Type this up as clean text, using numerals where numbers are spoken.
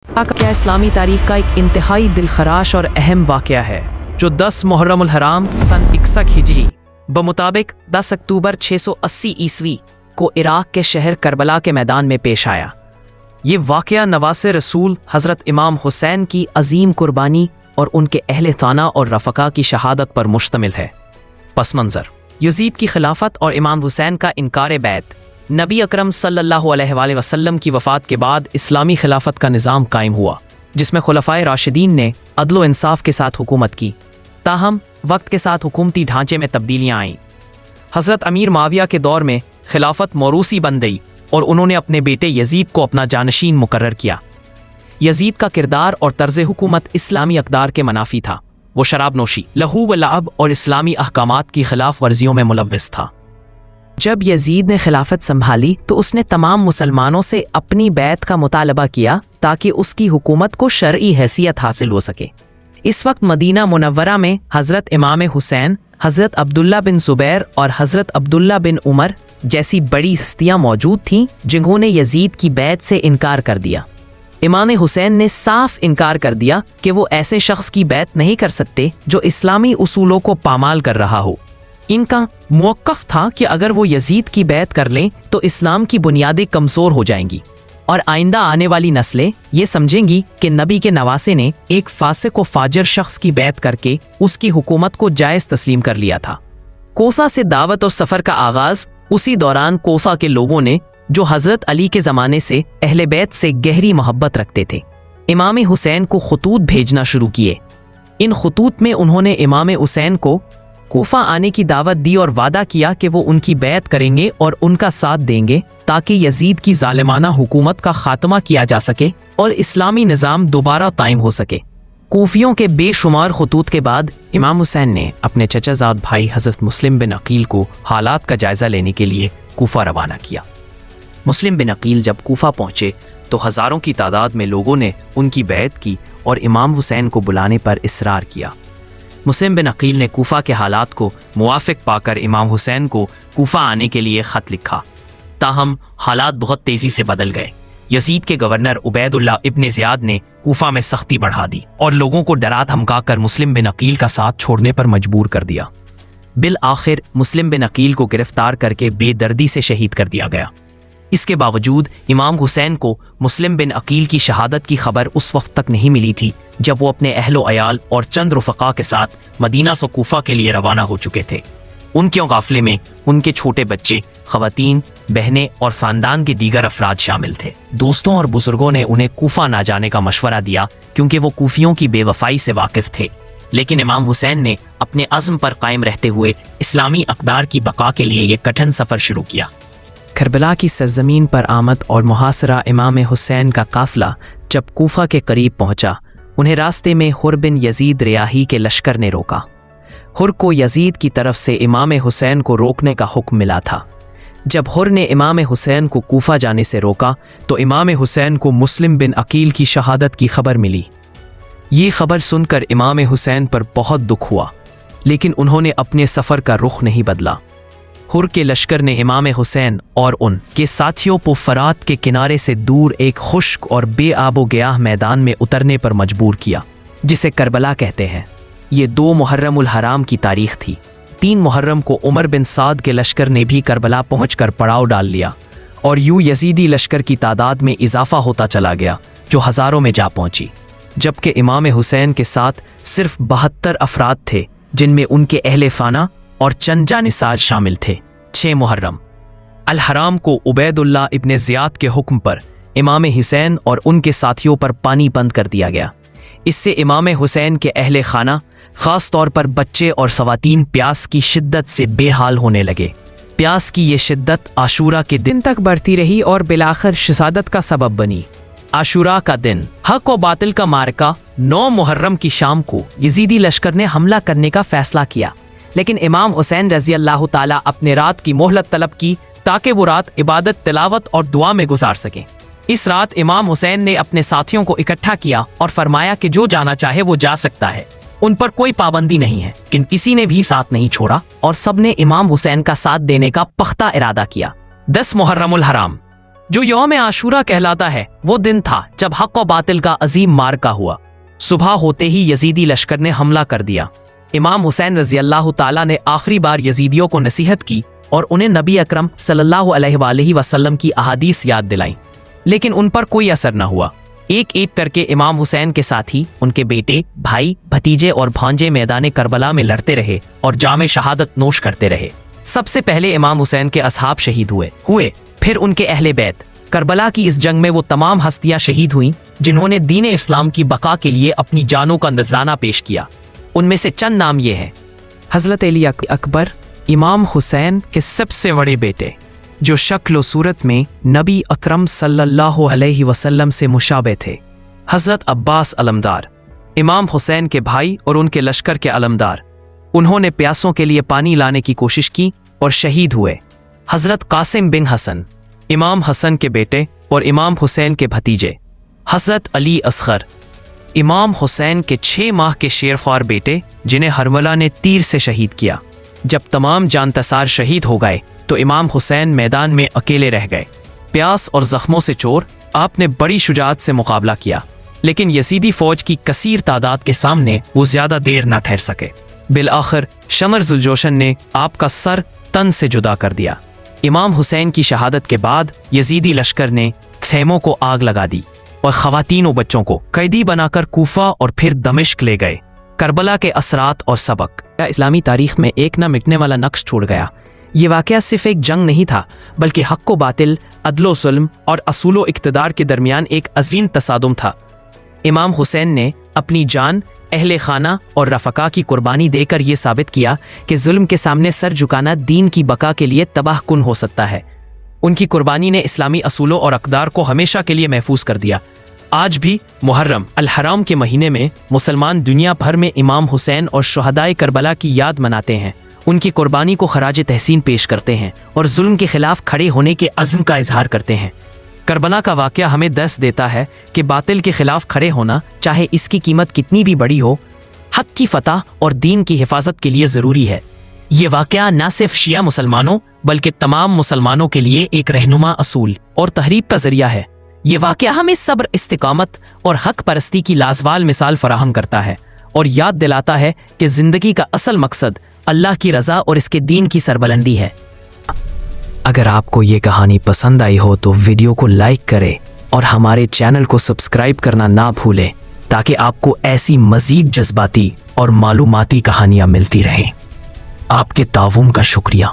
क्या इस्लामी तारीख का एक इंतहाई दिलखराश और अहम वाक़या है जो 10 मुहर्रमुल हराम सन 61 हिजरी बमुताबिक 10 अक्टूबर 680 ईस्वी को इराक़ के शहर करबला के मैदान में पेश आया। ये वाक़या नवासे रसूल हज़रत इमाम हुसैन की अजीम कुर्बानी और उनके अहले थाना और रफ़का की शहादत पर मुश्तमिल है। पस मंज़र यज़ीद की खिलाफत और इमाम हुसैन का इनकार बैत। नबी अकरम सल्लल्लाहु अलैहि वसल्लम की वफ़ात के बाद इस्लामी खिलाफत का निज़ाम कायम हुआ जिसमें खुलफ़ाए राशिदीन ने अदल व इंसाफ के साथ हुकूमत की। ताहम वक्त के साथ हुकूमती ढांचे में तब्दीलियाँ आईं। हज़रत अमीर माविया के दौर में खिलाफत मौरूसी बन गई और उन्होंने अपने बेटे यज़ीद को अपना जानशीन मुकर्रर किया। यज़ीद का किरदार और तर्ज़ हुकूमत इस्लामी अक़दार के मनाफी था। वो शराब नोशी, लहू व लाब और इस्लामी अहकामात की खिलाफ वर्जियों में मुलव्विस था। जब यज़ीद ने खिलाफत संभाली तो उसने तमाम मुसलमानों से अपनी बैत का मुतालबा किया ताकि उसकी हुकूमत को शरई हैसियत हासिल हो सके। इस वक्त मदीना मुनव्वरा में हज़रत इमाम हुसैन, हज़रत अब्दुल्ला बिन ज़ुबैर और हज़रत अब्दुल्ला बिन उमर जैसी बड़ी हस्तियाँ मौजूद थीं जिन्होंने यज़ीद की बैत से इनकार कर दिया। इमाम हुसैन ने साफ इनकार कर दिया कि वो ऐसे शख्स की बैत नहीं कर सकते जो इस्लामी उसूलों को पामाल कर रहा हो। इनका मौक़िफ़ था कि अगर वो यज़ीद की बैत कर लें तो इस्लाम की बुनियादें कमज़ोर हो जाएंगी और आइंदा आने वाली नस्लें ये समझेंगी कि नबी के नवासे ने एक फासिक व फाजिर शख्स की बैत करके उसकी हुकूमत को जायज़ तस्लीम कर लिया था। कोफा से दावत और सफ़र का आगाज़ उसी दौरान कोफा के लोगों ने जो हज़रत अली के ज़माने से अहले बैत से गहरी मोहब्बत रखते थे, इमाम हुसैन को खतूत भेजना शुरू किए। इन खतूत में उन्होंने इमाम हुसैन को कोफा आने की दावत दी और वादा किया कि वो उनकी बैत करेंगे और उनका साथ देंगे ताकि यज़ीद की ज़ालिमाना हुकूमत का खात्मा किया जा सके और इस्लामी निज़ाम दोबारा कायम हो सके। कोफियों के बेशुमार खतूत के बाद इमाम हुसैन ने अपने चचाजाद भाई हज़रत मुस्लिम बिन अकील को हालात का जायज़ा लेने के लिए कोफा रवाना किया। मुस्लिम बिन अकील जब कोफा पहुँचे तो हज़ारों की तादाद में लोगों ने उनकी बैत की और इमाम हुसैन को बुलाने पर इसरार किया। मुस्लिम बिन अकील ने कोफा के हालात को मुवाफ़िक पाकर इमाम हुसैन को कोफा आने के लिए ख़त लिखा। ताहम हालात बहुत तेज़ी से बदल गए। यज़ीद के गवर्नर उबैदुल्लाह इब्ने ज़ियाद ने कोफा में सख्ती बढ़ा दी और लोगों को डरा धमकाकर मुस्लिम बिन अकील का साथ छोड़ने पर मजबूर कर दिया। बिल आखिर मुस्लिम बिन अकील को गिरफ्तार करके बेदर्दी से शहीद कर दिया गया। इसके बावजूद इमाम हुसैन को मुस्लिम बिन अकील की शहादत की खबर उस वक्त तक नहीं मिली थी जब वो अपने अहलो अयाल और चंद रुफ़क़ा के साथ मदीना से कोफा के लिए रवाना हो चुके थे। उनके काफ़िले में उनके छोटे बच्चे, ख़वातीन, बहनें और ख़ानदान के दीगर अफराद शामिल थे। दोस्तों और बुजुर्गों ने उन्हें कोफा ना जाने का मशवरा दिया क्योंकि वो कोफियों की बेवफ़ाई से वाकिफ़ थे, लेकिन इमाम हुसैन ने अपने अज़्म पर कायम रहते हुए इस्लामी अक़दार की बका के लिए ये कठिन सफ़र शुरू किया। करबला की सरज़मीन पर आमद और मुहासरा इमाम हुसैन का काफ़िला जब कोफा के करीब पहुंचा, उन्हें रास्ते में हुर बिन यज़ीद रियाही के लश्कर ने रोका। हुर को यज़ीद की तरफ से इमाम हुसैन को रोकने का हुक्म मिला था। जब हुर ने इमाम हुसैन को कोफा जाने से रोका तो इमाम हुसैन को मुस्लिम बिन अकील की शहादत की खबर मिली। ये खबर सुनकर इमाम हुसैन पर बहुत दुख हुआ, लेकिन उन्होंने अपने सफ़र का रुख नहीं बदला। हुर के लश्कर ने इमाम हुसैन और उनके साथियों को फरात के किनारे से दूर एक खुश्क और बेआबो गयाह मैदान में उतरने पर मजबूर किया, जिसे करबला कहते हैं। ये 2 मुहर्रमुल हराम की तारीख थी। 3 मुहर्रम को उमर बिन साद के लश्कर ने भी करबला पहुंचकर पड़ाव डाल लिया और यूं यजीदी लश्कर की तादाद में इजाफा होता चला गया जो हज़ारों में जा पहुंची, जबकि इमाम हुसैन के साथ सिर्फ 72 अफराद थे जिनमें उनके अहले फाना और चंद जानिसार शामिल थे। 6 मुहर्रम अल हराम को उबैदुल्लाह इब्ने ज़ियाद के हुक्म पर इमाम हुसैन और उनके साथियों पर पानी बंद कर दिया गया। इससे इमाम हुसैन के अहले खाना, ख़ास तौर पर बच्चे और ख़वातीन प्यास की शिद्दत से बेहाल होने लगे। प्यास की ये शिद्दत आशूरा के दिन तक बढ़ती रही और बिलाखिर शहादत का सबब बनी। आशूरा का दिन, हक और बातिल का मार्का। 9 मुहर्रम की शाम को यजीदी लश्कर ने हमला करने का फैसला किया, लेकिन इमाम हुसैन रज़ी अल्लाह ताला अपने रात की मोहलत तलब की ताकि वो रात इबादत, तिलावत और दुआ में गुजार सकें। इस रात इमाम हुसैन ने अपने साथियों को इकट्ठा किया और फरमाया कि जो जाना चाहे वो जा सकता है, उन पर कोई पाबंदी नहीं है। लेकिन किसी ने भी साथ नहीं छोड़ा और सबने इमाम हुसैन का साथ देने का पख्ता इरादा किया। 10 मुहर्रमुल हराम जो यौम आशूरा कहलाता है। वो दिन था जब हक और बातिल का अजीम मार्का हुआ। सुबह होते ही यजीदी लश्कर ने हमला कर दिया। इमाम हुसैन रजी अल्लाह ताला ने आखिरी बार यजीदियों को नसीहत की और उन्हें नबी अकरम सल्लल्लाहु अलैहि वसल्लम की अहादीस याद दिलाई, लेकिन उन पर कोई असर न हुआ। एक एक करके इमाम हुसैन के साथी, उनके बेटे, भाई, भतीजे और भांजे मैदान करबला में लड़ते रहे और जामे शहादत नोश करते रहे। सबसे पहले इमाम हुसैन के असहाब शहीद हुए, फिर उनके अहले बैत। करबला की इस जंग में वो तमाम हस्तियां शहीद हुईं जिन्होंने दीन इस्लाम की बका के लिए अपनी जानों का नजराना पेश किया। उनमें से चंद नाम ये हैं। हजरत अली अकबर, इमाम हुसैन के सबसे बड़े बेटे, जो शक्ल व सूरत में नबी अकरम सल्लल्लाहु अलैहि वसल्लम से मुशाबे थे। हजरत अब्बास अलमदार, इमाम हुसैन के भाई और उनके लश्कर के अलमदार। उन्होंने प्यासों के लिए पानी लाने की कोशिश की और शहीद हुए। हजरत कासिम बिन हसन, इमाम हसन के बेटे और इमाम हुसैन के भतीजे। हजरत अली असगर, इमाम हुसैन के 6 माह के शेरख्वार बेटे, जिन्हें हरमला ने तीर से शहीद किया। जब तमाम जानतसार शहीद हो गए तो इमाम हुसैन मैदान में अकेले रह गए। प्यास और जख्मों से चोर, आपने बड़ी शुजाअत से मुकाबला किया, लेकिन यजीदी फौज की कसीर तादाद के सामने वो ज्यादा देर न ठहर सके। बिल-आखिर शमर जुलजोशन ने आपका सर तन से जुदा कर दिया। इमाम हुसैन की शहादत के बाद यजीदी लश्कर ने खेमों को आग लगा दी और खवातीन और बच्चों को कैदी बनाकर कूफा और फिर दमिश्क ले गए। करबला के असरात और सबक इस्लामी तारीख में एक न मिटने वाला नक्श छोड़ गया। ये वाकया सिर्फ एक जंग नहीं था, बल्कि हक व बातिल, अदलो जुल्म और असूलो इक़्तिदार के दरमियान एक अजीम तसादुम था। इमाम हुसैन ने अपनी जान, अहले खाना और रफ़का की कुर्बानी देकर यह साबित किया कि जुल्म के सामने सर झुकाना दीन की बका के लिए तबाहकुन हो सकता है। उनकी कुर्बानी ने इस्लामी असूलों और अक़दार को हमेशा के लिए महफूज कर दिया। आज भी मुहर्रम अल हराम के महीने में मुसलमान दुनिया भर में इमाम हुसैन और शुहदाए करबला की याद मनाते हैं, उनकी कुर्बानी को खराज तहसीन पेश करते हैं और जुल्म के खिलाफ खड़े होने के अज़्म का इजहार करते हैं। करबला का वाक़या हमें दर्स देता है कि बातिल के खिलाफ खड़े होना, चाहे इसकी कीमत कितनी भी बड़ी हो, हक की फतह और दीन की हिफाजत के लिए ज़रूरी है। ये वाक़या न सिर्फ शिया मुसलमानों बल्कि तमाम मुसलमानों के लिए एक रहनुमा असूल और तहरीब का ज़रिया है। ये वाक़या हमें सब्र, इस्तिकामत और हक परस्ती की लाजवाल मिसाल फराहम करता है और याद दिलाता है कि ज़िंदगी का असल मकसद अल्लाह की रज़ा और इसके दीन की सरबलंदी है। अगर आपको ये कहानी पसंद आई हो तो वीडियो को लाइक करें और हमारे चैनल को सब्सक्राइब करना ना भूलें, ताकि आपको ऐसी मज़ीद जज्बाती और मालूमाती कहानियाँ मिलती रहें। आपके ताउन का शुक्रिया।